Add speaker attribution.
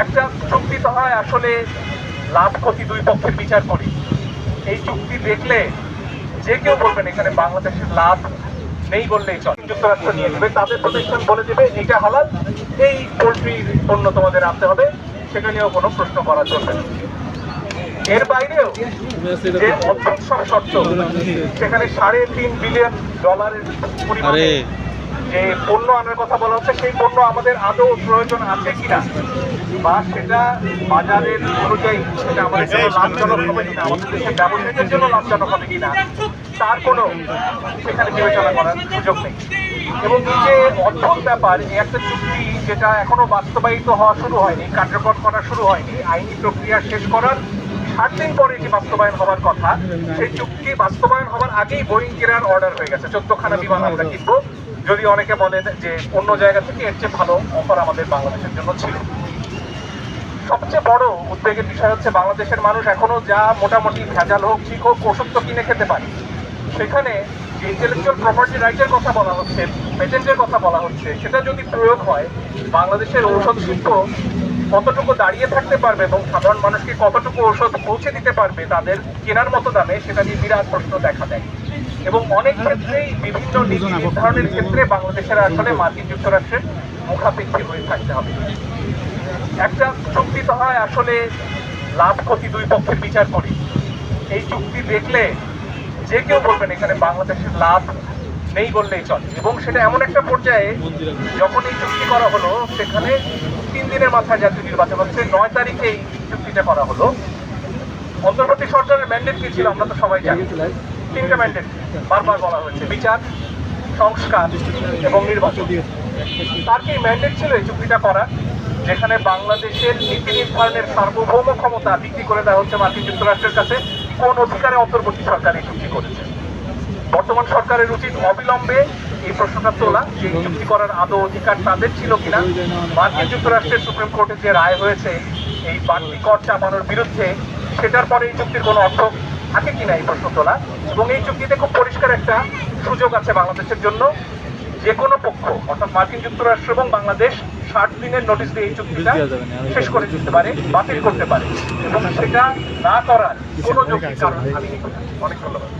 Speaker 1: একটা চুক্তি তো হয় আসলে লাভ ক্ষতি দুই পক্ষের বিচার করি। এই চুক্তি দেখলে যে কেউ বলবেন এখানে বাংলাদেশের লাভ নেই বললেই চলে। যুক্তরাষ্ট্র নিয়ে নেবে, তাদের প্রতিষ্ঠান বলে দেবে এটা হালাল, এই পোল্ট্রির পণ্য তোমাদের আনতে হবে, সেটা নিয়েও কোনো প্রশ্ন করা চলবে না। এর বাইরেও যে অদ্ভুত সব শর্ত, সেখানে $3.5 বিলিয়ন পরিমাণে যে পণ্য আনার কথা বলা হচ্ছে, সেই পণ্য আমাদের আদৌ প্রয়োজন আছে কিনা, বা সেটা বাজারের অনুযায়ী সেটা আমাদের জন্য লাভজনক হবে কিনা, আমাদের দেশের ব্যবসায়ীদের জন্য লাভজনক হবে কিনা, তার কোনো সেখানে বিবেচনা করার সুযোগ নেই। এবং এই যে অদ্ভুত ব্যাপার, এই একটা চুক্তি যেটা এখনো বাস্তবায়িত হওয়া শুরু হয়নি, কার্যকর করা শুরু হয়নি, আইনি প্রক্রিয়া শেষ করার 8 দিন পরে এটি বাস্তবায়ন হওয়ার কথা, সেই চুক্তি বাস্তবায়ন হওয়ার আগেই বোয়িং কেনার অর্ডার হয়ে গেছে। 14খানা বিমান আমরা কিনবো, যদি অনেকে বলেন যে অন্য জায়গা থেকে এর চেয়ে ভালো অফার আমাদের বাংলাদেশের জন্য ছিল। সবচেয়ে বড় উদ্বেগের বিষয় হচ্ছে বাংলাদেশের মানুষ এখনো যা মোটামুটি ভেজাল হোক ঠিক হোক ওষুধ তো কিনে খেতে পারে, সেখানে যে ইন্টেলেকচুয়াল প্রপার্টি রাইটের কথা বলা হচ্ছে, পেটেন্টের কথা বলা হচ্ছে, সেটা যদি প্রয়োগ হয়, বাংলাদেশের ঔষধ শিল্প কতটুকু দাঁড়িয়ে থাকতে পারবে এবং সাধারণ মানুষকে কতটুকু ঔষধ পৌঁছে দিতে পারবে তাদের কেনার মতো দামে, সেটা নিয়ে বিরাট প্রশ্ন দেখা দেয়। এবং অনেক ক্ষেত্রেই বিভিন্ন নীতি নির্ধারণের ক্ষেত্রে বাংলাদেশের আসলে মার্কিন যুক্তরাষ্ট্রের মুখাপেক্ষী হয়ে থাকতে হবে। একটা চুক্তি তো হয় আসলে লাভ ক্ষতি দুই পক্ষের বিচার করি। এই চুক্তি দেখলে যে কেউ বলবেন এখানে বাংলাদেশের লাভ নেই বললেই চলে। এবং সেটা এমন একটা পর্যায়ে, যখন এই চুক্তি করা হলো, সেখানে 3 দিনের মাথায় জাতীয় নির্বাচন হচ্ছে, 9 তারিখে এই চুক্তিটা করা হলো। অন্তর্বর্তী সরকারের ম্যান্ডেট কি ছিল আমরা তো সবাই জানি, 3টা ম্যান্ডেট বারবার বলা হয়েছে: বিচার, সংস্কার এবং নির্বাচন। তার কি ম্যান্ডেট ছিল এই চুক্তিটা করা, যেখানে বাংলাদেশের নীতি নির্ধারণের সার্বভৌম ক্ষমতা বিক্রি করে দেওয়া হচ্ছে মার্কিন যুক্তরাষ্ট্রের কাছে? কোন অধিকারে অন্তর্বর্তী সরকার এই চুক্তি করেছে? বর্তমান সরকারের উচিত অবিলম্বে এই প্রশ্নটা তোলা, যে চুক্তি করার আদৌ অধিকার তাদের ছিল কিনা। মার্কিন যুক্তরাষ্ট্রের সুপ্রিম কোর্টে যে রায় হয়েছে এই বাড়তি কর চাপানোর বিরুদ্ধে, সেটার পরে এই চুক্তির কোনো অর্থ থাকে কিনা এই প্রশ্ন তোলা। এবং এই চুক্তিতে খুব পরিষ্কার একটা সুযোগ আছে বাংলাদেশের জন্য, যে কোনো পক্ষ অর্থাৎ মার্কিন যুক্তরাষ্ট্র এবং বাংলাদেশ 60 দিনের নোটিশ দিয়ে এই চুক্তিটা শেষ করে দিতে পারে, বাতিল করতে পারে, এবং সেটা না করার কোনো যৌক্তিক কারণ আমি অনেক ধন্যবাদ।